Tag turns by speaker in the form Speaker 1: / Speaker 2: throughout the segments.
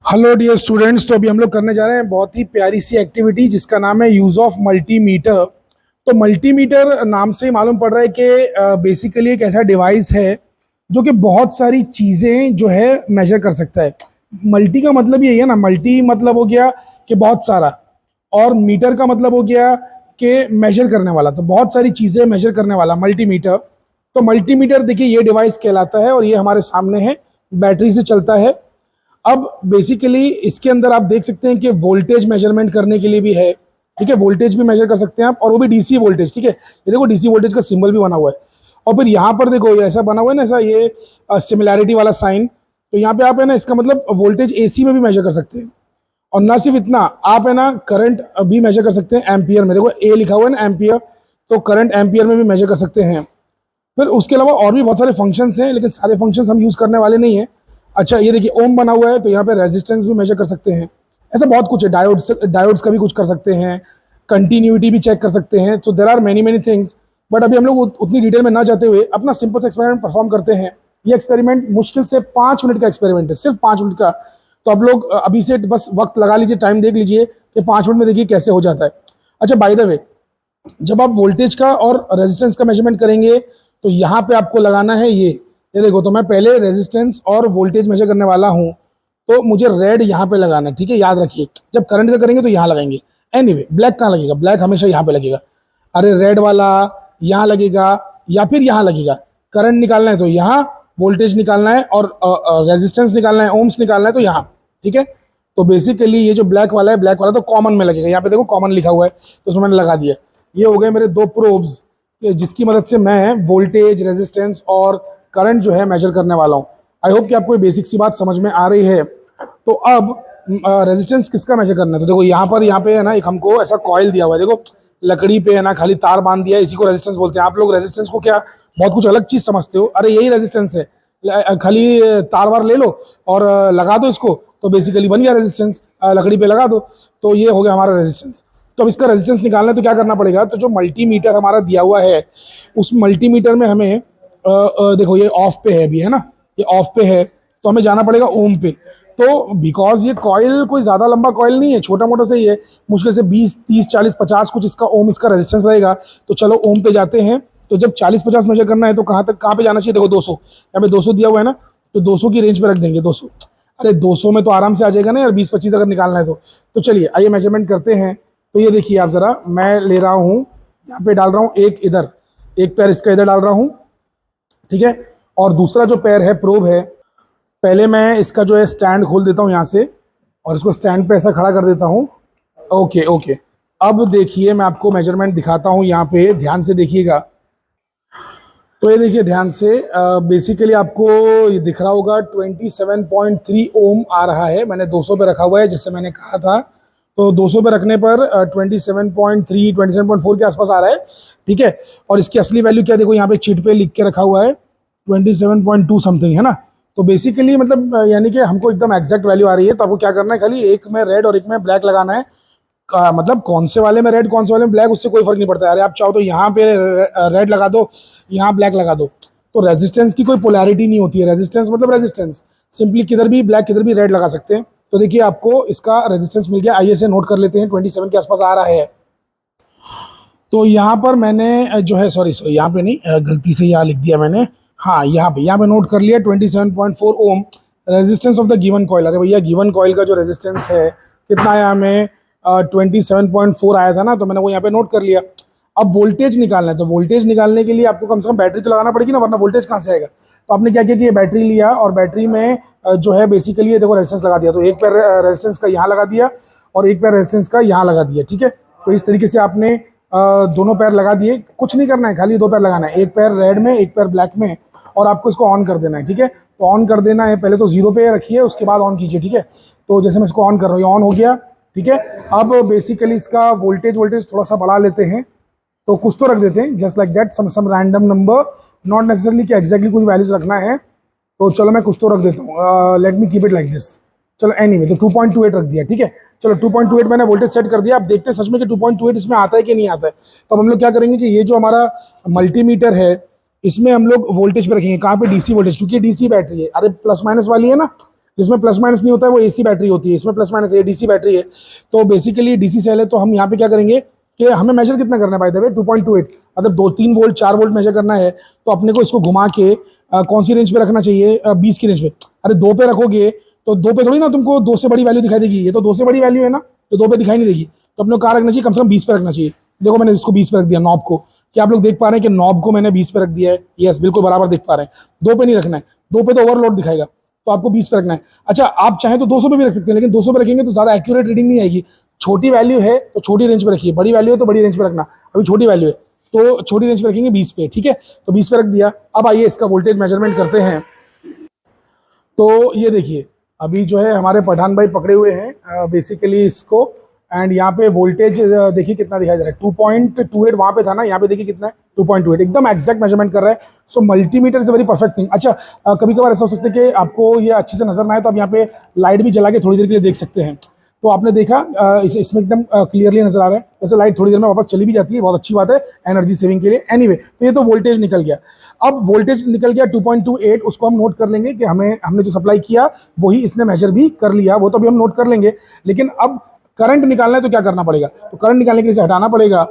Speaker 1: Hello dear students. तो अभी हम लोग करने जा रहे हैं बहुत ही प्यारी सी एक्टिविटी जिसका नाम है यूज ऑफ मल्टीमीटर। तो मल्टीमीटर नाम से ही मालूम पड़ रहा है कि बेसिकली एक ऐसा डिवाइस है जो कि बहुत सारी चीज़ें जो है मेजर कर सकता है। मल्टी का मतलब यही है ना, मल्टी मतलब हो गया कि बहुत सारा, और मीटर का मतलब हो गया कि मेजर करने वाला। तो बहुत सारी चीज़ें मेजर करने वाला मल्टीमीटर। तो मल्टीमीटर देखिए ये डिवाइस कहलाता है और ये हमारे सामने है, बैटरी से चलता है। अब बेसिकली इसके अंदर आप देख सकते हैं कि वोल्टेज मेजरमेंट करने के लिए भी है। ठीक है, वोल्टेज भी मेजर कर सकते हैं आप, और वो भी डीसी वोल्टेज। ठीक है, ये देखो डीसी वोल्टेज का सिंबल भी बना हुआ है। और फिर यहाँ पर देखो ये ऐसा बना हुआ है ना, ऐसा ये सिमिलैरिटी वाला साइन। तो यहाँ पे आप है ना, इसका मतलब वोल्टेज एसी में भी मेजर कर सकते हैं। और ना सिर्फ इतना, आप है ना करंट भी मेजर कर सकते हैं एम्पियर में। देखो ए लिखा हुआ है ना, एम्पियर। तो करंट एम्पियर में भी मेजर कर सकते हैं। फिर उसके अलावा और भी बहुत सारे फंक्शंस हैं, लेकिन सारे फंक्शंस हम यूज़ करने वाले नहीं हैं। अच्छा ये देखिए ओम बना हुआ है, तो यहाँ पे रेजिस्टेंस भी मेजर कर सकते हैं। ऐसा बहुत कुछ है, डायोड्स का भी कुछ कर सकते हैं, कंटिन्यूटी भी चेक कर सकते हैं। तो there are many many things. But अभी हम लोग उतनी डिटेल में ना जाते हुए अपना सिंपल सा एक्सपेरिमेंट परफॉर्म करते हैं। ये एक्सपेरिमेंट मुश्किल से 5 मिनट का एक्सपेरिमेंट है, सिर्फ 5 मिनट का। तो आप लोग अभी से बस वक्त लगा लीजिए, टाइम देख लीजिए कि 5 मिनट में देखिए कैसे हो जाता है। अच्छा बाय द वे, जब आप वोल्टेज का और रेजिस्टेंस का मेजरमेंट करेंगे तो यहाँ पे आपको लगाना है ये देखो। तो मैं पहले रेजिस्टेंस और वोल्टेज मेजर करने वाला हूँ, तो मुझे रेड यहाँ पे लगाना है। ठीक है, याद रखिए जब करंट का करेंगे तो यहाँ लगाएंगे। एनीवे ब्लैक कहाँ लगेगा? ब्लैक हमेशा यहाँ पे लगेगा। अरे रेड वाला यहाँ लगेगा या फिर यहाँ लगेगा। करंट निकालना है तो यहाँ, वोल्टेज निकालना है और रेजिस्टेंस निकालना है, ओम्स निकालना है तो यहाँ। ठीक है, तो बेसिकली ये जो ब्लैक वाला है, ब्लैक वाला तो कॉमन में लगेगा। यहाँ पे देखो कॉमन लिखा हुआ है, तो उसमें मैंने लगा दिया। ये हो गए मेरे दो प्रोब्स जिसकी मदद से मैं वोल्टेज, रेजिस्टेंस और करंट जो है मेजर करने वाला हूँ। आई होप कि आपको ये बेसिक सी बात समझ में आ रही है। तो अब रेजिस्टेंस किसका मेजर करना है? तो देखो यहाँ पे है ना, एक हमको ऐसा कॉइल दिया हुआ है। देखो लकड़ी पे है ना, खाली तार बांध दिया है, इसी को रेजिस्टेंस बोलते हैं। आप लोग रेजिस्टेंस को क्या बहुत कुछ अलग चीज समझते हो? अरे यही रेजिस्टेंस है। खाली तार वार ले लो और लगा दो इसको, तो बेसिकली बन गया रेजिस्टेंस। लकड़ी पे लगा दो, तो ये हो गया हमारा रेजिस्टेंस। तो अब इसका रेजिस्टेंस निकालना है तो क्या करना पड़ेगा? तो जो मल्टीमीटर हमारा दिया हुआ है, उस मल्टीमीटर में हमें देखो ये ऑफ पे है अभी, है ना, ये ऑफ पे है, तो हमें जाना पड़ेगा ओम पे। तो बिकॉज ये कॉइल कोई ज़्यादा लंबा कॉइल नहीं है, छोटा मोटा से ही है, मुश्किल से 20 30 40 50 कुछ इसका ओम, इसका रेजिस्टेंस रहेगा। तो चलो ओम पे जाते हैं। तो जब 40 50 मेजर करना है तो कहाँ पे जाना चाहिए? देखो 200, यहाँ पे 200 दिया हुआ है ना, तो 200 की रेंज पे रख देंगे 200। अरे 200 में तो आराम से आ जाएगा ना यार, 20 25 अगर निकालना है तो चलिए आइए मेजरमेंट करते हैं। तो ये देखिए आप ज़रा, मैं ले रहा हूँ, यहाँ पे डाल रहा हूँ एक इधर, एक पैर इसका इधर डाल रहा हूँ। ठीक है, और दूसरा जो पैर है, प्रोब है, पहले मैं इसका जो है स्टैंड खोल देता हूँ यहाँ से, और इसको स्टैंड पे ऐसा खड़ा कर देता हूँ। ओके ओके, अब देखिए मैं आपको मेजरमेंट दिखाता हूँ, यहाँ पे ध्यान से देखिएगा। तो ये देखिए ध्यान से, बेसिकली आपको ये दिख रहा होगा 27.3 ओम आ रहा है। मैंने 200 पे रखा हुआ है जैसे मैंने कहा था। तो 200 पे रखने पर 27.3 27.4 के आसपास आ रहा है। ठीक है, और इसकी असली वैल्यू क्या, देखो यहाँ पे चिट पे लिख के रखा हुआ है 27.2 समथिंग, है ना। तो बेसिकली मतलब यानी कि हमको एकदम एग्जैक्ट वैल्यू आ रही है। तो आपको क्या करना है, खाली एक में रेड और एक में ब्लैक लगाना है। मतलब कौन से वाले में रेड कौन से वाले में ब्लैक, उससे कोई फर्क नहीं पड़ता है। अरे आप चाहो तो यहाँ पे रेड लगा दो, यहाँ ब्लैक लगा दो। तो रेजिस्टेंस की कोई पोलैरिटी नहीं होती है। रेजिस्टेंस मतलब रेजिस्टेंस, सिंपली किधर भी ब्लैक किधर भी रेड लगा सकते हैं। तो देखिए आपको इसका रेजिस्टेंस मिल गया। आइए से नोट कर लेते हैं, 27 के आसपास आ रहा है। तो यहाँ पर मैंने जो है, सॉरी यहाँ पे नहीं, गलती से यहाँ लिख दिया मैंने। हाँ यहाँ पे नोट कर लिया 27.4 ohm resistance of the given coil. अरे भैया गिवन कॉइल का जो रेजिस्टेंस है कितना आया हमें? 27.4 आया था ना, तो मैंने वो यहाँ पे नोट कर लिया। अब वोल्टेज निकालना है, तो वोल्टेज निकालने के लिए आपको कम से कम बैटरी तो लगाना पड़ेगी ना, वरना वोल्टेज कहाँ से आएगा? तो आपने क्या किया कि ये बैटरी लिया और बैटरी में जो है बेसिकली ये देखो रेजिस्टेंस लगा दिया। तो एक पैर रेजिस्टेंस का यहाँ लगा दिया और एक पैर रेजिस्टेंस का यहाँ लगा दिया। ठीक है, तो इस तरीके से आपने दोनों पैर लगा दिए। कुछ नहीं करना है, खाली दो पैर लगाना है, एक पैर रेड में एक पैर ब्लैक में, और आपको इसको ऑन कर देना है। ठीक है, तो ऑन कर देना है, पहले तो 0 पे रखिए, उसके बाद ऑन कीजिए। ठीक है, तो जैसे मैं इसको ऑन कर रहा हूँ, ऑन हो गया। ठीक है, अब बेसिकली इसका वोल्टेज थोड़ा सा बढ़ा लेते हैं। तो कुछ तो रख देते हैं, just like that, some random number, not necessarily कि एग्जैक्टली कुछ वैल्यूज रखना है। तो चलो मैं कुछ तो रख देता हूँ, let me keep it like this. चलो एनीवे, तो 2.28 रख दिया। ठीक है, चलो 2.28 मैंने वोल्टेज सेट कर दिया। अब देखते हैं सच में कि 2.28 इसमें आता है कि नहीं आता है। तो अब हम लोग क्या करेंगे कि ये जो हमारा मल्टीमीटर है, इसमें हम लोग वोल्टेज पे रखेंगे। कहाँ पे? डीसी वोल्टेज, क्योंकि डीसी बैटरी है। अरे प्लस माइनस वाली है ना, जिसमें प्लस माइनस नहीं होता है वो एसी बैटरी होती है, इसमें प्लस माइनस है, डीसी बैटरी है। तो बेसिकली डीसी सेल है, तो हम यहाँ पे क्या करेंगे कि हमें मेजर कितना करना है बाय द वे 2.28, मतलब 2-3 वोल्ट 4 वोल्ट मेजर करना है। तो अपने को इसको घुमा के कौन सी रेंज पे रखना चाहिए, 20 की रेंज पे। अरे 2 पे रखोगे तो 2 पे थोड़ी ना तुमको 2 से बड़ी वैल्यू दिखाई देगी, ये तो 2 से बड़ी वैल्यू है ना, तो 2 पे दिखाई नहीं देगी। तो अपने को कहाँ रखना चाहिए, कम से कम 20 पे रखना चाहिए। देखो मैंने इसको 20 पे रख दिया नॉब को, क्या आप लोग देख पा रहे हैं कि नॉब को मैंने 20 पे रख दिया है? यस, बिल्कुल बराबर देख पा रहे हैं। 2 पे नहीं रखना है, 2 पे तो ओवरलोड दिखाएगा, तो आपको 20 पे रखना है। अच्छा, आप चाहें तो 200 पे भी रख सकते हैं, लेकिन 200 पे रखेंगे तो ज्यादा एक्यूरेट रीडिंग नहीं आएगी। छोटी वैल्यू है तो छोटी रेंज पे रखिए, बड़ी वैल्यू है तो बड़ी रेंज पे रखना। अभी छोटी वैल्यू है तो छोटी रेंज पे रखेंगे 20 पे, ठीक है। तो 20 पे रख दिया। अब आइए इसका वोल्टेज मेजरमेंट करते हैं। तो ये देखिए, अभी जो है हमारे पठान भाई पकड़े हुए हैं बेसिकली इसको, एंड यहाँ पे वोल्टेज देखिए कितना दिखाई दे रहा है, 2.28 वहाँ पे था ना, यहाँ पे देखिए कितना है 2.28, एकदम एग्जैक्ट मेजरमेंट कर रहा है। So multimeter is a very perfect thing. अच्छा, कभी कभार ऐसा हो सकता है कि आपको ये अच्छे से नजर ना आए, तो आप यहाँ पे लाइट भी जला के थोड़ी देर के लिए देख सकते हैं। तो आपने देखा इसमें एकदम क्लियरली नजर आ रहा है। वैसे लाइट थोड़ी देर में वापस चली भी जाती है, बहुत अच्छी बात है एनर्जी सेविंग के लिए। एनीवे, तो ये तो वोल्टेज निकल गया। अब वोल्टेज निकल गया 2.28, उसको हम नोट कर लेंगे कि हमने जो सप्लाई किया वही इसने मेजर भी कर लिया, वो तो अभी हम नोट कर लेंगे। लेकिन अब करंट निकालना है तो क्या करना पड़ेगा, तो करंट निकालने के लिए इसे हटाना पड़ेगा,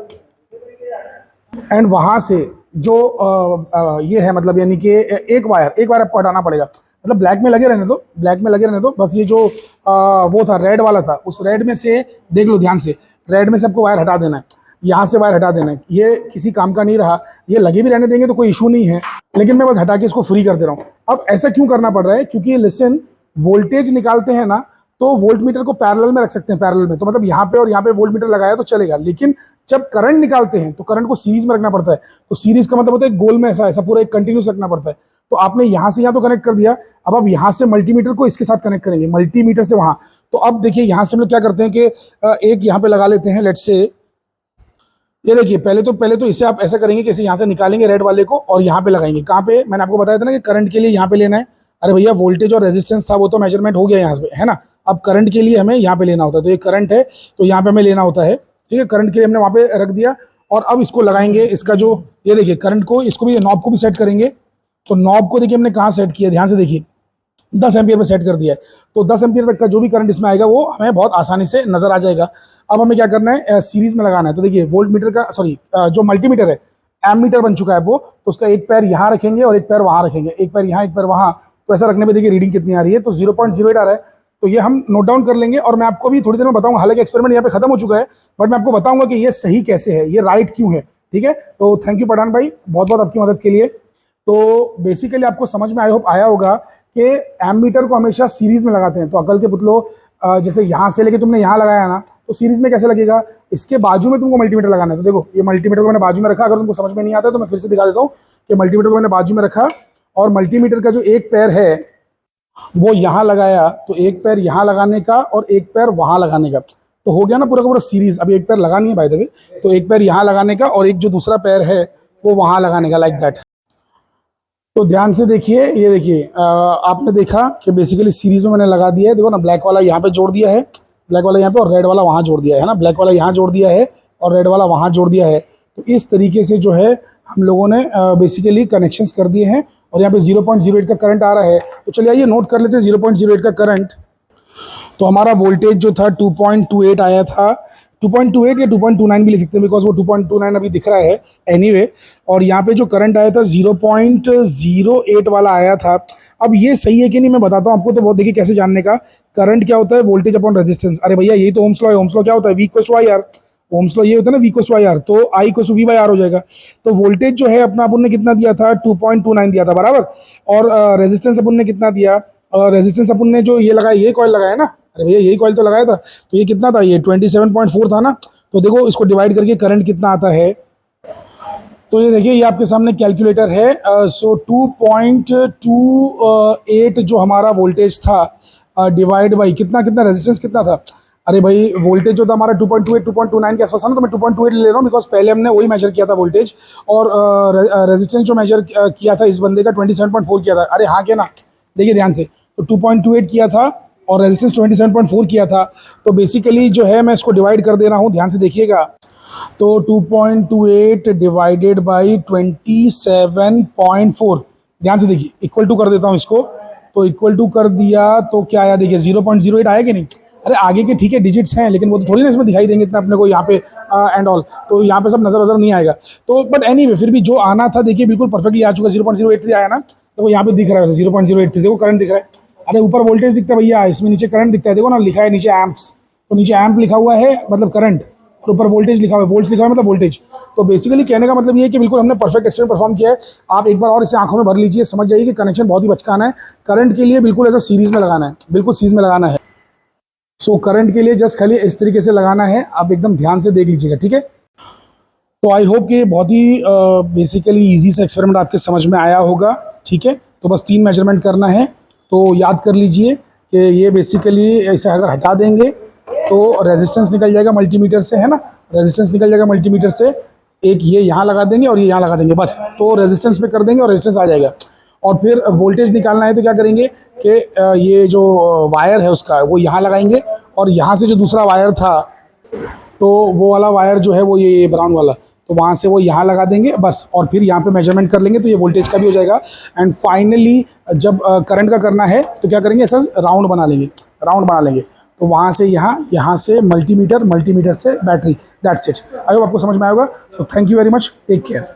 Speaker 1: एंड वहां से जो ये है, मतलब यानी कि एक वायर आपको हटाना पड़ेगा। मतलब ब्लैक में लगे रहने दो, ब्लैक में लगे रहने दो, बस ये जो वो था रेड वाला था, उस रेड में से देख लो ध्यान से, रेड में से आपको वायर हटा देना है, यहाँ से वायर हटा देना है। ये किसी काम का नहीं रहा, ये लगे भी रहने देंगे तो कोई इशू नहीं है, लेकिन मैं बस हटा के इसको फ्री कर दे रहा हूँ। अब ऐसा क्यों करना पड़ रहा है, क्योंकि लिसन, वोल्टेज निकालते हैं ना, तो वोल्ट मीटर को पैरेलल में रख सकते हैं, पैरेलल में, तो मतलब यहाँ पे और यहाँ पे वोल्ट मीटर लगाया तो चलेगा। लेकिन जब करंट निकालते हैं तो करंट को सीरीज में रखना पड़ता है। तो सीरीज का मतलब होता है गोल में ऐसा ऐसा पूरा एक कंटिन्यूस रखना पड़ता है। तो आपने यहाँ से यहाँ तो कनेक्ट कर दिया, अब आप यहाँ से मल्टीमीटर को इसके साथ कनेक्ट करेंगे, मल्टीमीटर से वहाँ। तो अब देखिए यहाँ से हम लोग क्या करते हैं कि एक यहाँ पे लगा लेते हैं, लेट्स से ये देखिए, पहले तो इसे आप ऐसा करेंगे कि इसे यहाँ से निकालेंगे रेड वाले को और यहाँ पे लगाएंगे। कहाँ पे, मैंने आपको बताया था ना कि करंट के लिए यहाँ पे लेना है। अरे भैया, वोल्टेज और रेजिस्टेंस था वो तो मेजरमेंट हो गया यहाँ पे, है ना। अब करंट के लिए हमें यहाँ पे लेना होता है, तो ये करंट है तो यहाँ पे हमें लेना होता है, ठीक है। करंट के लिए हमने वहाँ पे रख दिया, और अब इसको लगाएंगे, इसका जो ये देखिए करंट को, इसको भी, नॉब को भी सेट करेंगे। तो नॉब को देखिए हमने कहाँ सेट किया, ध्यान से देखिए, 10 एम्पियर पे सेट कर दिया है। तो 10 एम्पियर तक का जो भी करंट इसमें आएगा वो हमें बहुत आसानी से नजर आ जाएगा। अब हमें क्या करना है, सीरीज में लगाना है। तो देखिए वोल्ट मीटर का, सॉरी जो मल्टीमीटर है, एम मीटर बन चुका है वो, तो उसका एक पैर यहाँ रखेंगे और एक पैर वहाँ रखेंगे, एक पैर यहाँ एक पैर वहाँ। तो ऐसा रखने में देखिए रीडिंग कितनी आ रही है, तो 0.08 आ रहा है। तो ये हम नोट डाउन कर लेंगे, और मैं आपको भी थोड़ी देर में बताऊंगा, हालांकि एक्सपेरिमेंट यहाँ पे खत्म हो चुका है, बट मैं आपको बताऊंगा कि ये सही कैसे है, ये राइट क्यों है, ठीक है। तो थैंक यू पठान भाई, बहुत बहुत आपकी मदद के लिए। तो बेसिकली आपको समझ में आई होप आया होगा कि एमीटर को हमेशा सीरीज में लगाते हैं। तो अकल के पुतलो, जैसे यहाँ से लेके तुमने यहाँ लगाया ना, तो सीरीज में कैसे लगेगा, इसके बाजू में तुमको मल्टीमीटर लगाना है। तो देखो ये मल्टीमीटर को मैंने बाजू में रखा, अगर तुमको समझ में नहीं आता तो मैं फिर से दिखा देता हूँ कि मल्टीमीटर को मैंने बाजू में रखा, और मल्टीमीटर का जो एक पैर है वो यहाँ लगाया, तो एक पैर यहाँ लगाने का और एक पैर वहाँ लगाने का, तो हो गया ना पूरा का पूरा सीरीज। अभी एक पैर लगा नहीं है बाय द वे, तो एक पैर यहाँ लगाने का और एक जो दूसरा पैर है वो वहाँ लगाने का, लाइक दैट। तो ध्यान से देखिए, ये देखिए आपने देखा कि बेसिकली सीरीज में मैंने लगा दिया है। देखो ना, ब्लैक वाला यहाँ पे जोड़ दिया है, ब्लैक वाला यहाँ पे, और रेड वाला वहाँ जोड़ दिया है ना, ब्लैक वाला यहाँ जोड़ दिया है और रेड वाला वहाँ जोड़ दिया है। तो इस तरीके से जो है हम लोगों ने बेसिकली कनेक्शंस कर दिए हैं, और यहाँ पे 0.08 का करंट आ रहा है। तो चलिए आइए नोट कर लेते हैं 0.08 का करंट। तो हमारा वोल्टेज जो था 2.28 आया था, 2.28 या 2.29 भी लिख सकते हैं, बिकॉज वो 2.29 अभी दिख रहा है एनीवे। और यहाँ पे जो करंट आया था 0.08 वाला आया था। अब ये सही है कि नहीं मैं बताता हूँ आपको, तो बहुत देखिए कैसे जानने का। करंट क्या होता है, वोल्टेज अपॉन रेजिस्टेंस। अरे भैया यही तो ओम्स लॉ है। ओम्स लॉ क्या होता है, V equals to I R. Ohm's law ये होता है ना, V equals to I R, तो I equals to V by R हो जाएगा। तो वोल्टेज जो है अपना अपन ने कितना दिया था, 2.29 दिया था बराबर, और रेजिस्टेंस अपन ने कितना दिया, रेजिस्टेंस अपन ने जो ये लगाया, ये कॉइल लगाया ना, अरे भैया यही कॉइल तो लगाया था, तो ये कितना था, ये 27.4 था ना। तो देखो इसको डिवाइड करके करंट कितना आता है, तो ये देखिए ये आपके सामने कैलकुलेटर है। सो 2.28 जो हमारा वोल्टेज था डिवाइड बाई कितना, कितना रेजिस्टेंस कितना था। अरे भाई वोल्टेज जो था हमारा 2.28 2.29 के आसपास था ना, तो मैं 2.28 ले रहा हूँ, बिकॉज पहले हमने वही मेजर किया था वोल्टेज, और रेजिस्टेंस जो मेजर किया था इस बंदे का 27.4 किया था। अरे हाँ क्या ना, देखिए ध्यान से, तो 2.28 किया था और रेजिस्टेंस 27.4 किया था। तो बेसिकली जो है मैं इसको डिवाइड कर दे रहा हूँ, ध्यान से देखिएगा। तो 2.28 डिवाइडेड बाई 27.4, ध्यान से देखिए, इक्वल टू कर देता हूँ इसको, तो इक्वल टू कर दिया तो क्या आया, देखिए 0.08 आया कि नहीं। अरे आगे के ठीक है डिजिट्स हैं, लेकिन वो तो थोड़ी ना इसमें दिखाई देंगे इतना अपने को यहाँ पे एंड ऑल, तो यहाँ पे सब नजर वजर नहीं आएगा। तो बट एनीवे फिर भी जो आना था देखिए बिल्कुल परफेक्टली आ चुका है। 0.08 आया ना, तो वो यहाँ पे दिख रहा है वैसे 0.08, देखो करंट दिख रहा है। अरे ऊपर वोल्टेज दिखता है भैया, इसमें नीचे करंट दिखता है, देखो ना लिखा है नीचे एम्प्स, तो नीचे एम्प लिखा हुआ है मतलब करंट, और ऊपर वोल्टेज लिखा हुआ है, वोल्ट्स लिखा हुआ है मतलब वोल्टेज। तो बेसिकली कहने का मतलब ये है कि बिल्कुल हमने परफेक्ट एक्सपेरिमेंट परफॉर्म किया है। आप एक बार और इसे आंखों में भर लीजिए, समझ जाइए कि कनेक्शन बहुत ही बचकाना है। करंट के लिए बिल्कुल ऐसा सीरीज में लगाना है, बिल्कुल सीरीज में लगाना है। सो करंट के लिए जस्ट खाली इस तरीके से लगाना है, आप एकदम ध्यान से देख लीजिएगा, ठीक है। तो आई होप कि बहुत ही बेसिकली ईजी सा एक्सपेरिमेंट आपके समझ में आया होगा, ठीक है। तो बस 3 मेजरमेंट करना है, तो याद कर लीजिए कि ये बेसिकली ऐसे अगर हटा देंगे तो रेजिस्टेंस निकल जाएगा मल्टीमीटर से, है ना, रेजिस्टेंस निकल जाएगा मल्टीमीटर से। एक ये यहाँ लगा देंगे और ये यहाँ लगा देंगे, बस तो रेजिस्टेंस पे कर देंगे और रेजिस्टेंस आ जाएगा। और फिर वोल्टेज निकालना है तो क्या करेंगे कि ये जो वायर है उसका वो यहाँ लगाएंगे, और यहाँ से जो दूसरा वायर था तो वो वाला वायर जो है वो ये ब्राउन वाला, तो वहाँ से वो यहाँ लगा देंगे बस, और फिर यहाँ पे मेजरमेंट कर लेंगे तो ये वोल्टेज का भी हो जाएगा। एंड फाइनली जब करंट का करना है तो क्या करेंगे, ऐसा राउंड बना लेंगे, राउंड बना लेंगे। तो वहाँ से यहाँ, यहाँ से मल्टीमीटर, मल्टीमीटर से battery, that's it. I hope आपको समझ में आएगा। So thank you very much, take care.